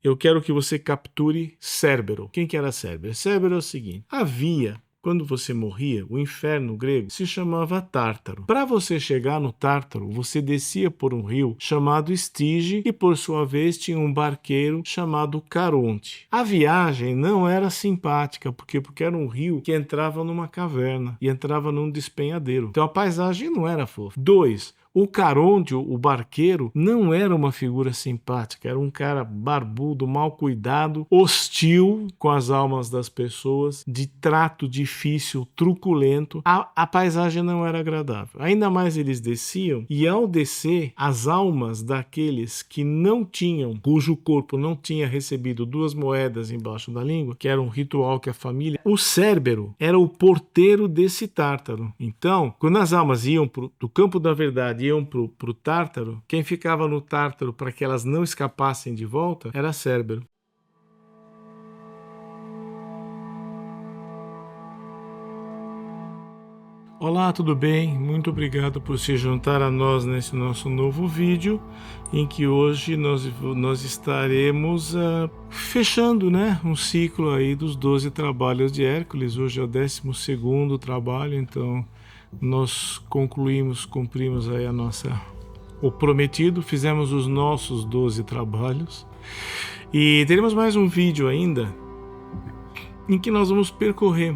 eu quero que você capture Cérbero. Quem que era Cérbero? Cérbero é o seguinte, quando você morria, o inferno grego se chamava Tártaro. Para você chegar no Tártaro, você descia por um rio chamado Estige e, por sua vez, tinha um barqueiro chamado Caronte. A viagem não era simpática, porque era um rio que entrava numa caverna e entrava num despenhadeiro. Então a paisagem não era fofa. 2. O Caronte, o barqueiro, não era uma figura simpática, era um cara barbudo, mal cuidado, hostil com as almas das pessoas, de trato difícil, truculento. A paisagem não era agradável. Ainda mais eles desciam, e ao descer, as almas daqueles que não tinham, cujo corpo não tinha recebido 2 moedas embaixo da língua, que era um ritual que a família... O Cérbero era o porteiro desse Tártaro. Então, quando as almas iam do campo da verdade, iam para o Tártaro, quem ficava no Tártaro para que elas não escapassem de volta era Cérbero. Olá, tudo bem? Muito obrigado por se juntar a nós nesse nosso novo vídeo, em que hoje nós estaremos fechando, né, um ciclo aí dos 12 trabalhos de Hércules. Hoje é o 12º trabalho, então nós cumprimos aí o prometido, fizemos os nossos 12 trabalhos e teremos mais um vídeo ainda em que nós vamos percorrer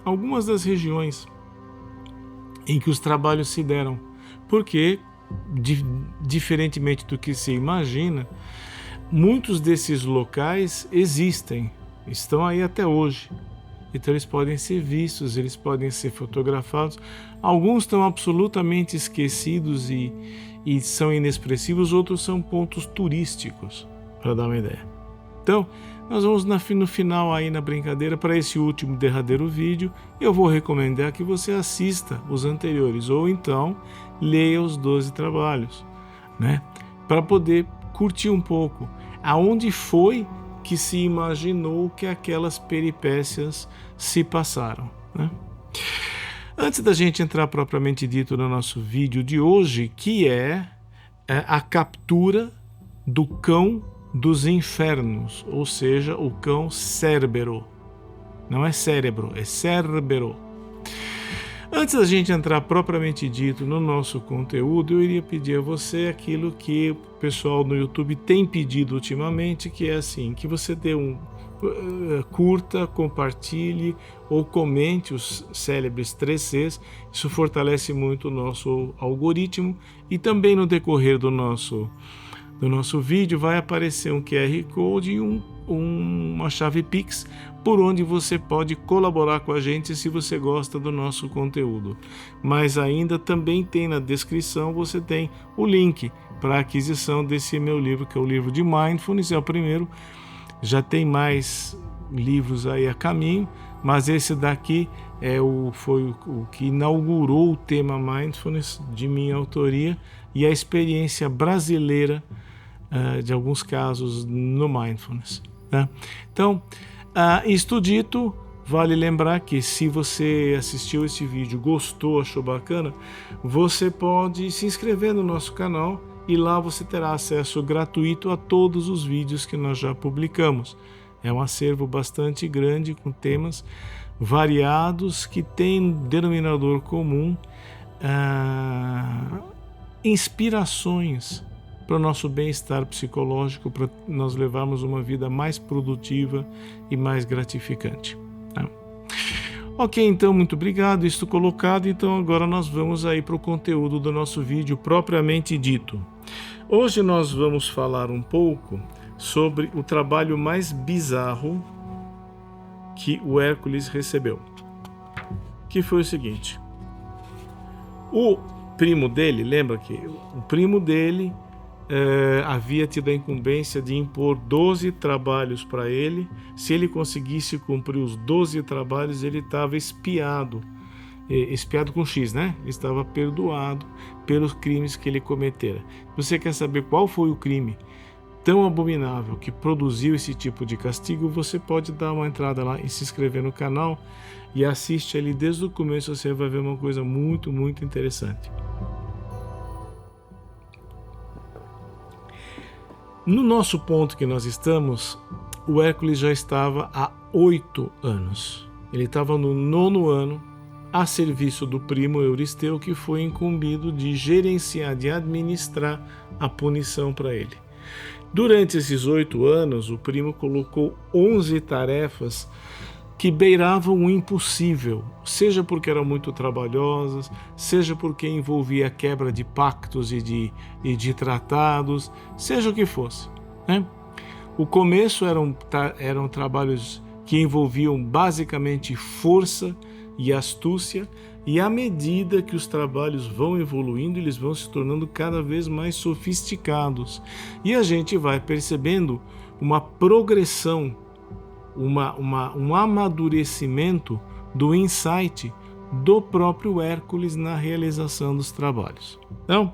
algumas das regiões em que os trabalhos se deram, porque diferentemente do que se imagina, muitos desses locais estão aí até hoje. Então eles podem ser vistos, eles podem ser fotografados. Alguns estão absolutamente esquecidos e são inexpressivos, outros são pontos turísticos, para dar uma ideia. Então, nós vamos no final aí na brincadeira, para esse último derradeiro vídeo, eu vou recomendar que você assista os anteriores, ou então leia os 12 trabalhos, né? Para poder curtir um pouco aonde foi que se imaginou que aquelas peripécias se passaram, né? Antes da gente entrar propriamente dito no nosso vídeo de hoje, que é a captura do cão dos infernos, ou seja, o cão Cérbero. Não é cérebro, é Cérbero. Antes da gente entrar propriamente dito no nosso conteúdo, eu iria pedir a você aquilo que o pessoal no YouTube tem pedido ultimamente, que é assim, que você dê curta, compartilhe ou comente os célebres 3 Cs. Isso fortalece muito o nosso algoritmo, e também no decorrer do nosso vídeo vai aparecer um QR Code e uma chave Pix, por onde você pode colaborar com a gente se você gosta do nosso conteúdo. Mas ainda também tem na descrição, você tem o link para a aquisição desse meu livro, que é o livro de Mindfulness, é o primeiro. Já tem mais livros aí a caminho, mas esse daqui foi o que inaugurou o tema Mindfulness, de minha autoria, e a experiência brasileira de alguns casos no Mindfulness, tá? Então, isto dito, vale lembrar que se você assistiu esse vídeo, gostou, achou bacana, você pode se inscrever no nosso canal, e lá você terá acesso gratuito a todos os vídeos que nós já publicamos. É um acervo bastante grande, com temas variados, que tem denominador comum, inspirações para o nosso bem-estar psicológico, para nós levarmos uma vida mais produtiva e mais gratificante, tá? Ok, então, muito obrigado, isto colocado. Então agora nós vamos aí para o conteúdo do nosso vídeo propriamente dito. Hoje nós vamos falar um pouco sobre o trabalho mais bizarro que o Hércules recebeu, que foi o seguinte: o primo dele, lembra que o primo dele havia tido a incumbência de impor 12 trabalhos para ele. Se ele conseguisse cumprir os 12 trabalhos, ele estava espiado com X, né? Ele estava perdoado pelos crimes que ele cometera. Você quer saber qual foi o crime tão abominável que produziu esse tipo de castigo? Você pode dar uma entrada lá e se inscrever no canal e assiste ali desde o começo. Você vai ver uma coisa muito, muito interessante. No nosso ponto que nós estamos, o Hércules já estava há 8 anos. Ele estava no 9º ano, a serviço do primo Euristeu, que foi incumbido de gerenciar, de administrar a punição para ele. Durante esses 8 anos, o primo colocou 11 tarefas que beiravam o impossível, seja porque eram muito trabalhosas, seja porque envolvia a quebra de pactos e de tratados, seja o que fosse, né? O começo eram trabalhos que envolviam basicamente força e astúcia, e à medida que os trabalhos vão evoluindo, eles vão se tornando cada vez mais sofisticados. E a gente vai percebendo uma progressão, um amadurecimento do insight do próprio Hércules na realização dos trabalhos. Então,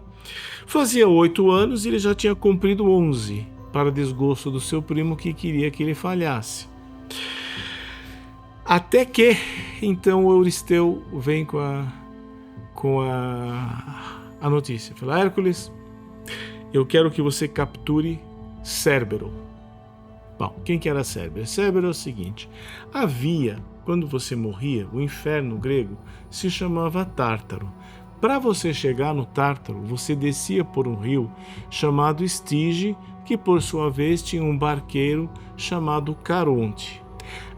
fazia 8 anos e ele já tinha cumprido 11, para desgosto do seu primo, que queria que ele falhasse. Até que, então, o Euristeu vem com a notícia. Fala: Hércules, eu quero que você capture Cérbero. Bom, quem que era Cérbero? Cérbero é o seguinte: havia, quando você morria, o inferno grego se chamava Tártaro. Para você chegar no Tártaro, você descia por um rio chamado Estige, que por sua vez tinha um barqueiro chamado Caronte.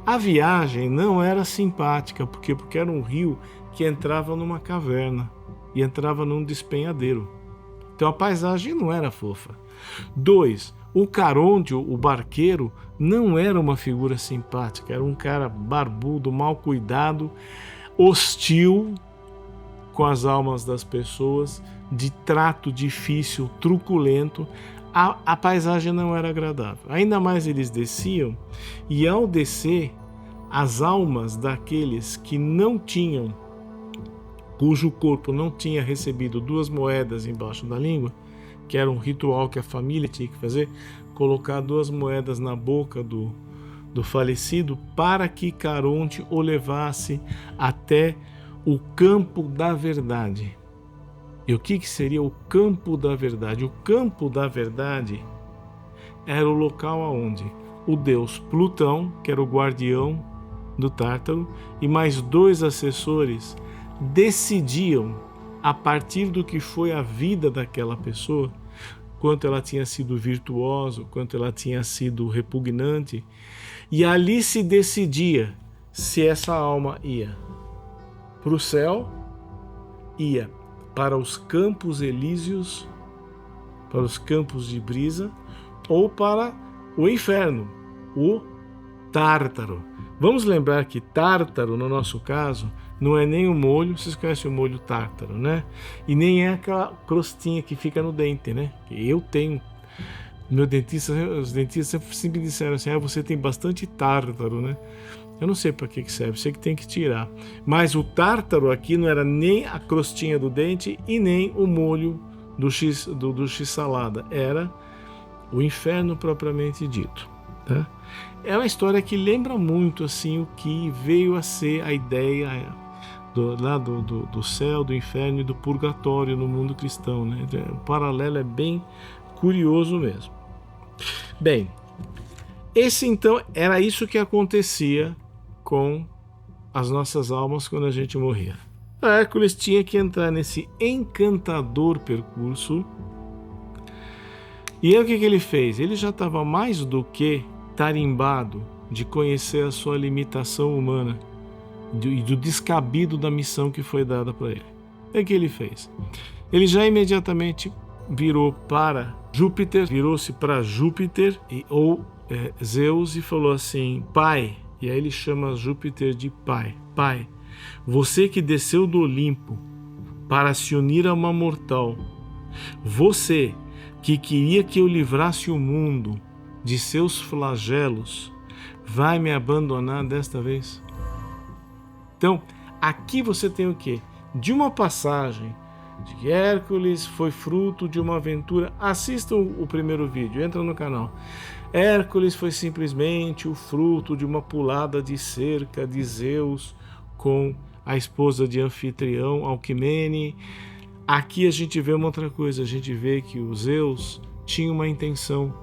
A viagem não era simpática, porque era um rio que entrava numa caverna e entrava num despenhadeiro. Então a paisagem não era fofa. 2, o Caronte, o barqueiro, não era uma figura simpática, era um cara barbudo, mal cuidado, hostil com as almas das pessoas, de trato difícil, truculento. A paisagem não era agradável. Ainda mais eles desciam, e ao descer, as almas daqueles que não tinham, cujo corpo não tinha recebido 2 moedas embaixo da língua, que era um ritual que a família tinha que fazer, colocar 2 moedas na boca do falecido, para que Caronte o levasse até o campo da verdade. E o que seria o campo da verdade? O campo da verdade era o local onde o deus Plutão, que era o guardião do Tártaro, e mais 2 assessores decidiam, a partir do que foi a vida daquela pessoa, quanto ela tinha sido virtuosa, quanto ela tinha sido repugnante, e ali se decidia se essa alma ia para o céu, ia para os campos elíseos, para os campos de brisa, ou para o inferno, o Tártaro. Vamos lembrar que Tártaro, no nosso caso, não é nem o molho, vocês conhecem o molho tártaro, né? E nem é aquela crostinha que fica no dente, né? Eu tenho. Meu dentista, os dentistas sempre disseram assim: você tem bastante tártaro, né? Eu não sei para que serve, sei que tem que tirar. Mas o tártaro aqui não era nem a crostinha do dente e nem o molho do x-salada. Era o inferno propriamente dito, tá? É uma história que lembra muito assim o que veio a ser a ideia do céu, do inferno e do purgatório no mundo cristão, né? O paralelo é bem curioso mesmo. Bem, esse então era isso que acontecia com as nossas almas quando a gente morria. Hércules tinha que entrar nesse encantador percurso. E aí o que ele fez? Ele já estava mais do que tarimbado de conhecer a sua limitação humana e do descabido da missão que foi dada para ele. O que ele fez? Ele já imediatamente virou-se para Júpiter ou Zeus e falou assim: Pai, e aí ele chama Júpiter de Pai. Pai, você que desceu do Olimpo para se unir a uma mortal, você que queria que eu livrasse o mundo de seus flagelos, vai me abandonar desta vez? Então, aqui você tem o quê? De uma passagem de que Hércules foi fruto de uma aventura. Assistam o primeiro vídeo, entra no canal. Hércules foi simplesmente o fruto de uma pulada de cerca de Zeus com a esposa de Anfitrião, Alquimene. Aqui a gente vê uma outra coisa, a gente vê que o Zeus tinha uma intenção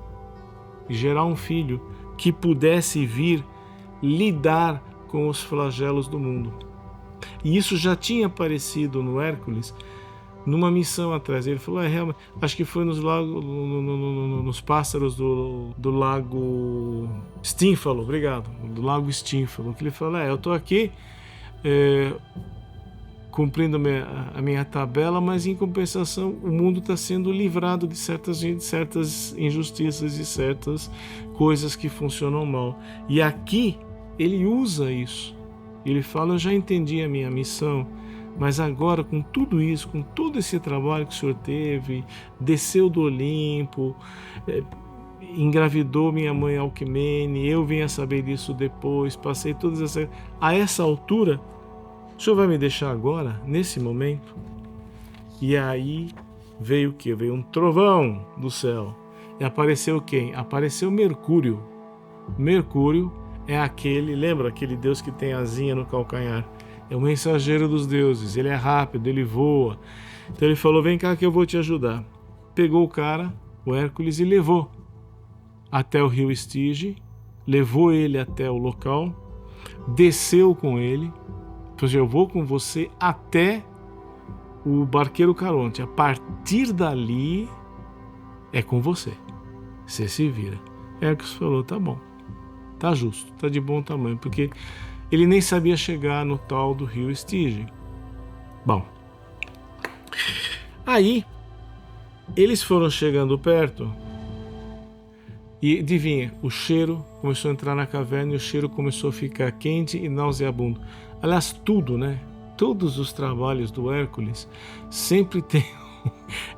e gerar um filho que pudesse vir lidar com os flagelos do mundo. E isso já tinha aparecido no Hércules numa missão atrás. Ele falou, realmente, acho que foi nos pássaros do lago Stínfalo, obrigado, do lago Stínfalo, que ele falou, eu estou aqui cumprindo a minha tabela, mas em compensação o mundo está sendo livrado de certas injustiças e certas coisas que funcionam mal. E aqui ele usa isso. Ele fala, eu já entendi a minha missão, mas agora com tudo isso, com todo esse trabalho que o senhor teve, desceu do Olimpo, engravidou minha mãe Alquimene, eu vim a saber disso depois, passei todas essas... A essa altura, o senhor vai me deixar agora, nesse momento? E aí veio o quê? Veio um trovão do céu. E apareceu quem? Apareceu Mercúrio. Mercúrio é aquele, lembra aquele deus que tem asinha no calcanhar? É o mensageiro dos deuses, ele é rápido, ele voa. Então ele falou, vem cá que eu vou te ajudar. Pegou o cara, o Hércules, e levou até o rio Estige, levou ele até o local, desceu com ele, então eu vou com você até o barqueiro Caronte. A partir dali é com você. Você se vira. Hércules falou, tá bom. Tá justo, tá de bom tamanho, porque ele nem sabia chegar no tal do rio Estige. Bom, aí eles foram chegando perto e adivinha, o cheiro começou a entrar na caverna e o cheiro começou a ficar quente e nauseabundo. Aliás, tudo, né? Todos os trabalhos do Hércules sempre tem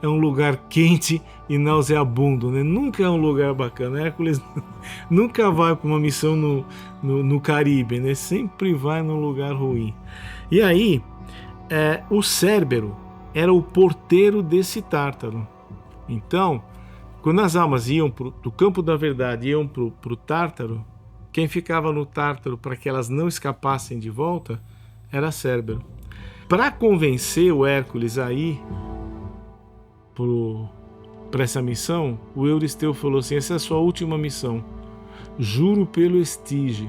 um lugar quente e nauseabundo, né? Nunca é um lugar bacana. Hércules nunca vai para uma missão no Caribe, né? Sempre vai num lugar ruim. E aí, o Cérbero era o porteiro desse Tártaro. Então, quando as almas iam do campo da verdade, iam para o Tártaro, quem ficava no Tártaro para que elas não escapassem de volta era Cérbero. Para convencer o Hércules a ir para essa missão, o Euristeu falou assim, essa é a sua última missão, juro pelo Estige.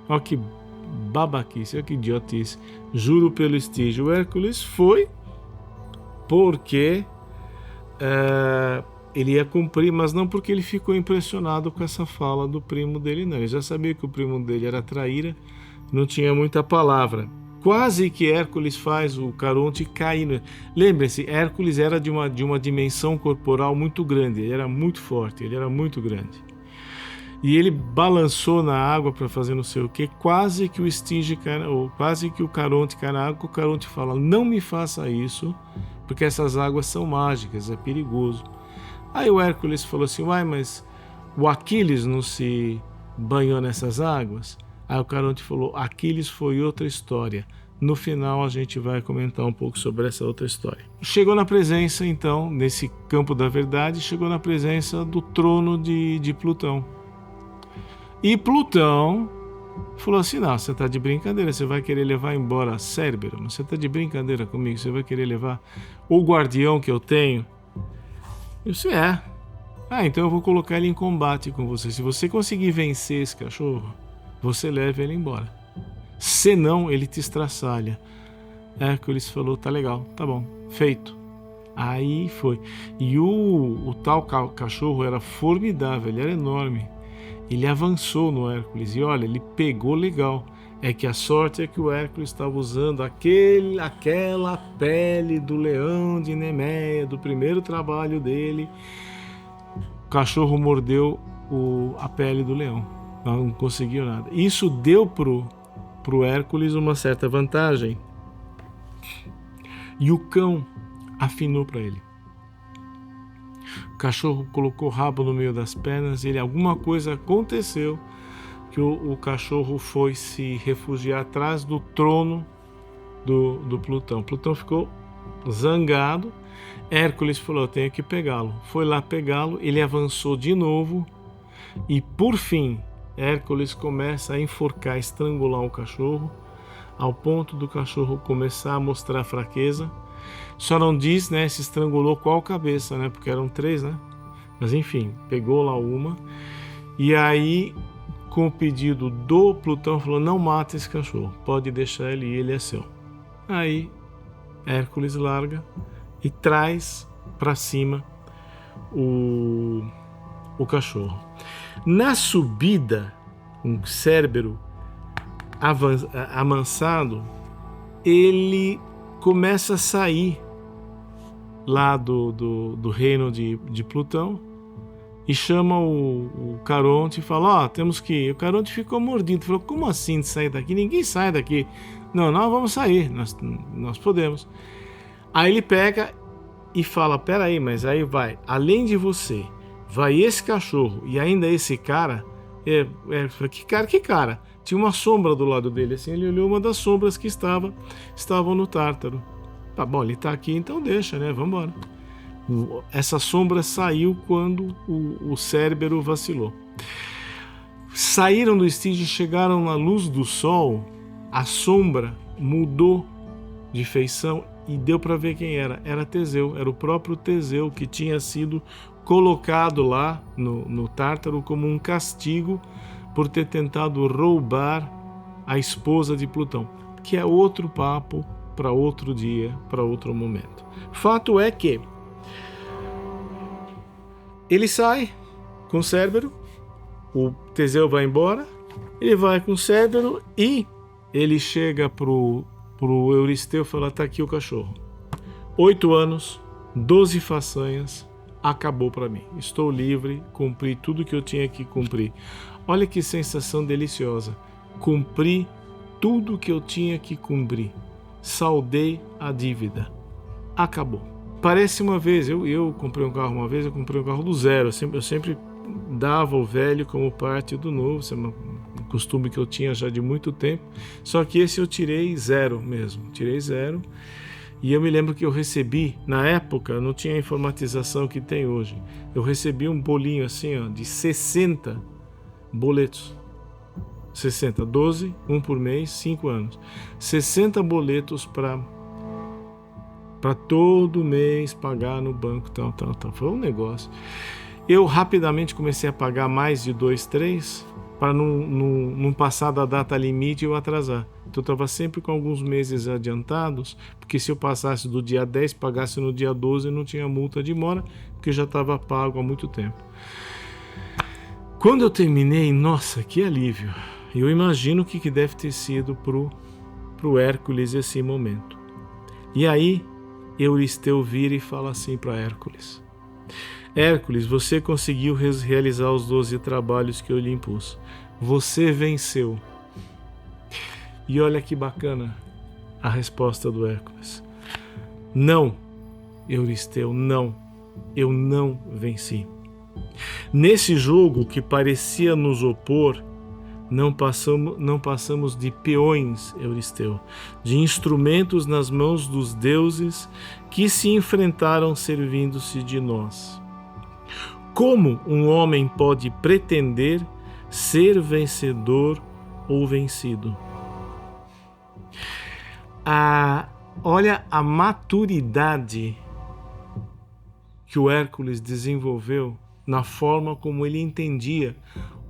Olha que babaquice, olha que idiotice, juro pelo Estige. O Hércules foi porque ele ia cumprir, mas não porque ele ficou impressionado com essa fala do primo dele, não. Ele já sabia que o primo dele era traíra, não tinha muita palavra. Quase que Hércules faz o Caronte cair. Lembre-se, Hércules era de uma dimensão corporal muito grande, ele era muito forte, ele era muito grande. E ele balançou na água para fazer não sei o que, quase que o Estige, ou quase que o Caronte cai na água. O Caronte fala, não me faça isso, porque essas águas são mágicas, é perigoso. Aí o Hércules falou assim, mas o Aquiles não se banhou nessas águas? Aí o Caronte falou, Aquiles foi outra história. No final a gente vai comentar um pouco sobre essa outra história. Chegou na presença, então, nesse campo da verdade, chegou na presença do trono de Plutão. E Plutão falou assim, não, você está de brincadeira, você vai querer levar embora Cérbero? Você está de brincadeira comigo, você vai querer levar o guardião que eu tenho? Eu disse, então eu vou colocar ele em combate com você. Se você conseguir vencer esse cachorro, você leva ele embora. Senão, ele te estraçalha. Hércules falou, tá legal, tá bom, feito. Aí foi. E o tal cachorro era formidável, ele era enorme. Ele avançou no Hércules e olha, ele pegou legal. É que a sorte é que o Hércules estava usando aquela pele do leão de Nemeia, do primeiro trabalho dele. O cachorro mordeu a pele do leão. Não conseguiu nada. Isso deu pro Hércules uma certa vantagem. E o cão afinou para ele. O cachorro colocou o rabo no meio das pernas, alguma coisa aconteceu que o cachorro foi se refugiar atrás do trono do Plutão. Plutão ficou zangado. Hércules falou, eu tenho que pegá-lo. Foi lá pegá-lo, ele avançou de novo e por fim Hércules começa a enforcar, estrangular o cachorro, ao ponto do cachorro começar a mostrar fraqueza. Só não diz, se estrangulou qual cabeça, porque eram 3, Mas enfim, pegou lá uma, e aí, com o pedido do Plutão, falou: não mata esse cachorro, pode deixar ele é seu. Aí Hércules larga e traz para cima o cachorro. Na subida, um Cérbero amansado, ele começa a sair lá do reino de Plutão e chama o Caronte e fala: temos que ir. O Caronte ficou mordido, falou: como assim de sair daqui? Ninguém sai daqui. Não, nós vamos sair, nós podemos. Aí ele pega e fala: peraí, mas aí vai, além de você, vai esse cachorro e ainda esse cara. Que cara? Tinha uma sombra do lado dele, assim, ele olhou uma das sombras que estavam no Tártaro. Tá bom, ele tá aqui, então deixa, né? Vamos embora. Essa sombra saiu quando o Cérbero vacilou. Saíram do Estige, chegaram na luz do sol, a sombra mudou de feição e deu para ver quem era. Era Teseu, era o próprio Teseu que tinha sido colocado lá no Tártaro como um castigo por ter tentado roubar a esposa de Plutão, que é outro papo para outro dia, para outro momento. Fato é que ele sai com Cérbero, o Teseu vai embora, ele vai com Cérbero e ele chega pro Euristeu e fala: tá aqui o cachorro. 8 anos, 12 façanhas, acabou para mim. Estou livre, cumpri tudo que eu tinha que cumprir. Olha que sensação deliciosa. Cumpri tudo que eu tinha que cumprir. Saldei a dívida. Acabou. Parece uma vez, eu comprei um carro uma vez, eu comprei um carro do zero. Eu sempre dava o velho como parte do novo. Isso é um costume que eu tinha já de muito tempo. Só que esse eu tirei zero mesmo. Tirei zero. E eu me lembro que eu recebi, na época, não tinha a informatização que tem hoje. Eu recebi um bolinho assim, de 60 boletos. 60, 12, um por mês, 5 anos. 60 boletos para todo mês pagar no banco, tal. Foi um negócio. Eu rapidamente comecei a pagar mais de 2, 3, para não passar da data limite e eu atrasar. Então eu estava sempre com alguns meses adiantados, porque se eu passasse do dia 10, pagasse no dia 12, não tinha multa de mora, porque já estava pago há muito tempo. Quando eu terminei, nossa, que alívio. Eu imagino o que deve ter sido pro Hércules esse momento. E aí, Euristeu vira e fala assim para Hércules: Hércules, você conseguiu realizar os 12 trabalhos que eu lhe impus. Você venceu. E olha que bacana a resposta do Hércules. Não, Euristeu, não. Eu não venci. Nesse jogo que parecia nos opor, não passamos de peões, Euristeu, de instrumentos nas mãos dos deuses que se enfrentaram servindo-se de nós. Como um homem pode pretender ser vencedor ou vencido? Olha a maturidade que o Hércules desenvolveu na forma como ele entendia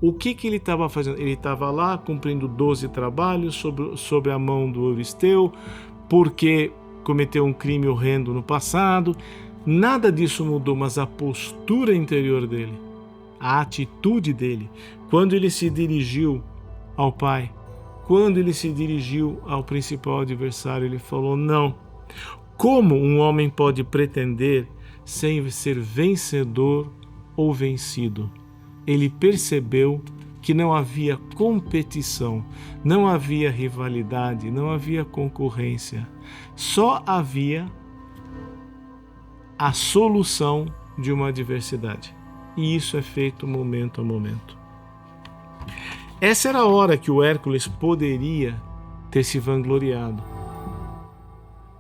o que ele estava fazendo. Ele estava lá cumprindo 12 trabalhos sob a mão do Euristeu, porque cometeu um crime horrendo no passado. Nada disso mudou, mas a postura interior dele, a atitude dele, quando ele se dirigiu ao pai, quando ele se dirigiu ao principal adversário, ele falou: não. Como um homem pode pretender sem ser vencedor ou vencido? Ele percebeu que não havia competição, não havia rivalidade, não havia concorrência. Só havia a solução de uma adversidade. E isso é feito momento a momento. Essa era a hora que o Hércules poderia ter se vangloriado.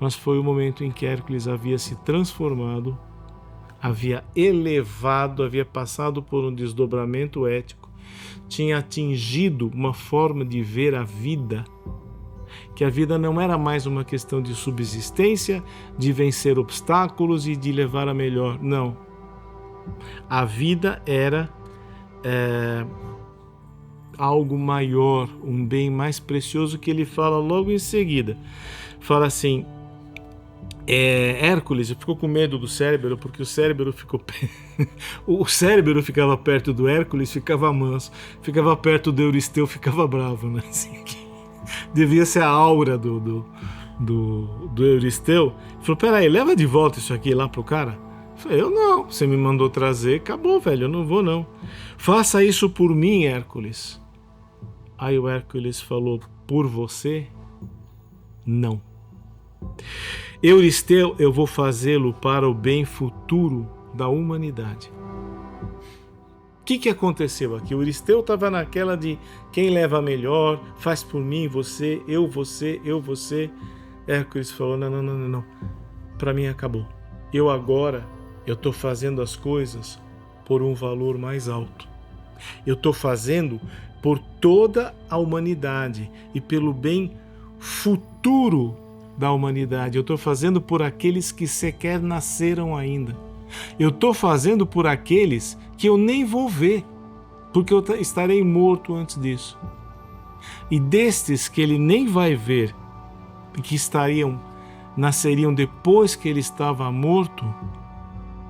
Mas foi o momento em que Hércules havia se transformado, havia elevado, havia passado por um desdobramento ético, tinha atingido uma forma de ver a vida, que a vida não era mais uma questão de subsistência, de vencer obstáculos e de levar a melhor. Não. A vida era algo maior, um bem mais precioso, que ele fala logo em seguida. Fala assim, Hércules ficou com medo do Cérebro, porque o Cérebro o Cérebro ficava perto do Hércules, ficava manso, ficava perto do Euristeu, ficava bravo, né? Assim, devia ser a aura do Euristeu. Ele falou, peraí, leva de volta isso aqui lá pro cara. Eu falei, eu não, você me mandou trazer, acabou, velho, eu não vou não. Faça isso por mim, Hércules. Aí o Hércules falou, por você? Não. Euristeu, eu vou fazê-lo para o bem futuro da humanidade. O que aconteceu aqui? O Euristeu estava naquela de quem leva melhor, faz por mim, você, eu, você, eu, você. Hércules falou, não. Para mim acabou. Eu estou fazendo as coisas por um valor mais alto. Eu estou fazendo por toda a humanidade e pelo bem futuro da humanidade. Eu estou fazendo por aqueles que sequer nasceram ainda. Eu estou fazendo por aqueles que eu nem vou ver, porque eu estarei morto antes disso. E destes que ele nem vai ver, que nasceriam depois que ele estava morto,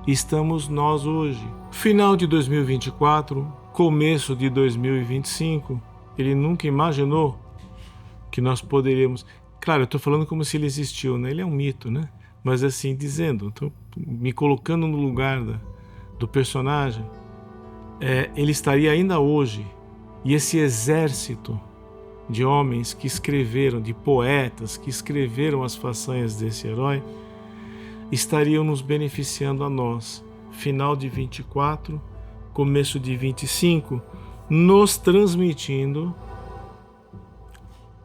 estamos nós hoje. Final de 2024, começo de 2025, ele nunca imaginou que nós poderíamos... Claro, eu estou falando como se ele existiu, né? Ele é um mito, né? Mas assim, dizendo, tô me colocando no lugar do personagem, ele estaria ainda hoje, e esse exército de homens que escreveram, de poetas que escreveram as façanhas desse herói, estariam nos beneficiando a nós. Final de 24, começo de 25, nos transmitindo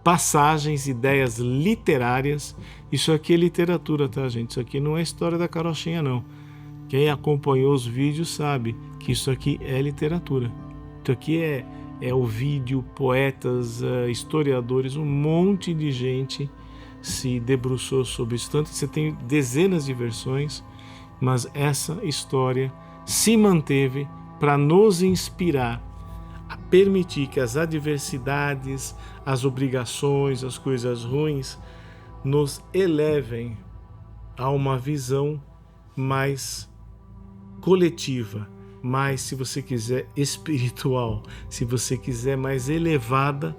passagens, ideias literárias. Isso aqui é literatura, tá, gente? Isso aqui não é história da carochinha, não. Quem acompanhou os vídeos sabe que isso aqui é literatura. Isso aqui é o vídeo, poetas, historiadores, um monte de gente se debruçou sobre isso. Tanto que você tem dezenas de versões, mas essa história se manteve para nos inspirar a permitir que as adversidades, as obrigações, as coisas ruins nos elevem a uma visão mais coletiva, mais, se você quiser, espiritual, se você quiser, mais elevada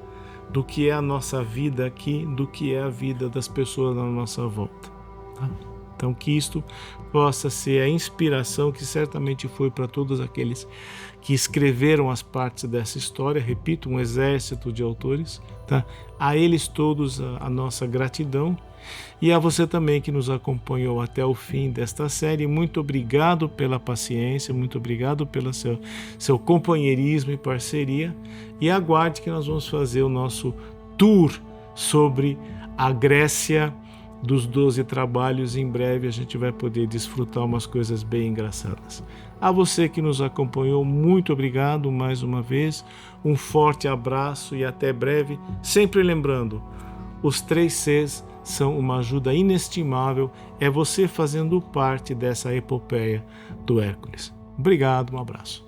do que é a nossa vida aqui, do que é a vida das pessoas na nossa volta. Tá? Então, que isto possa ser a inspiração que certamente foi para todos aqueles que escreveram as partes dessa história. Repito, um exército de autores. Tá? A eles todos a nossa gratidão. E a você também que nos acompanhou até o fim desta série. Muito obrigado pela paciência, muito obrigado pelo seu companheirismo e parceria. E aguarde que nós vamos fazer o nosso tour sobre a Grécia dos 12 trabalhos. Em breve a gente vai poder desfrutar umas coisas bem engraçadas. A você que nos acompanhou, muito obrigado mais uma vez. Um forte abraço e até breve. Sempre lembrando, os 3 Cs são uma ajuda inestimável. É você fazendo parte dessa epopeia do Hércules. Obrigado, um abraço.